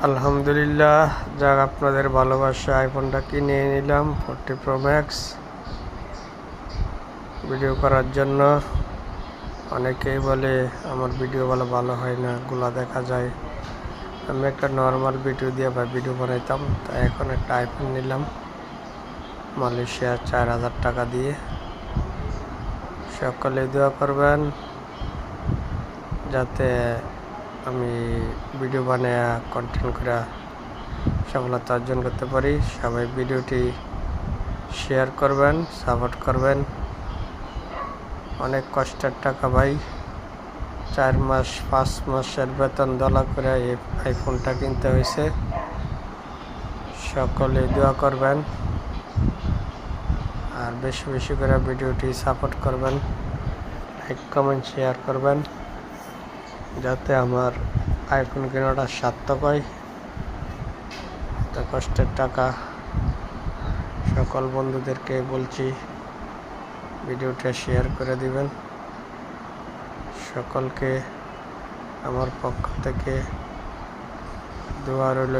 আলহামদুলিল্লাহ, যাক আপনাদের ভালোবাসা আইফোনটা কিনে নিলাম 40 Pro Max ভিডিও করার জন্য। অনেকেই বলে আমার ভিডিও ভালো হয় না, গুলা দেখা যায়। আমি একটা নর্মাল ভিডিও দিয়ে ভিডিও বানাইতাম, তাই এখন একটা আইফোন নিলাম মালয়েশিয়া 4000 টাকা দিয়ে। সকলে দোয়া করবেন যাতে আমি ভিডিও বানিয়ে কন্টেন্ট করে সফলতা অর্জন করতে পারি। সবাই ভিডিওটি শেয়ার করবেন, সাপোর্ট করবেন। অনেক কষ্টের টাকা ভাই, 4 মাস 5 মাসের বেতন দলা করে এই আইফোনটা কিনতে হয়েছে। সকলে দোয়া করবেন আর বেশি বেশি করে ভিডিওটি সাপোর্ট করবেন, লাইক কমেন্ট শেয়ার করবেন যাতে আমার আইফোন কেনাটা সার্থক হয়। এত কষ্টের টাকা। সকল বন্ধুদেরকে বলছি ভিডিওটা শেয়ার করে দিবেন। সকলকে আমার পক্ষ থেকে দোয়া রইল।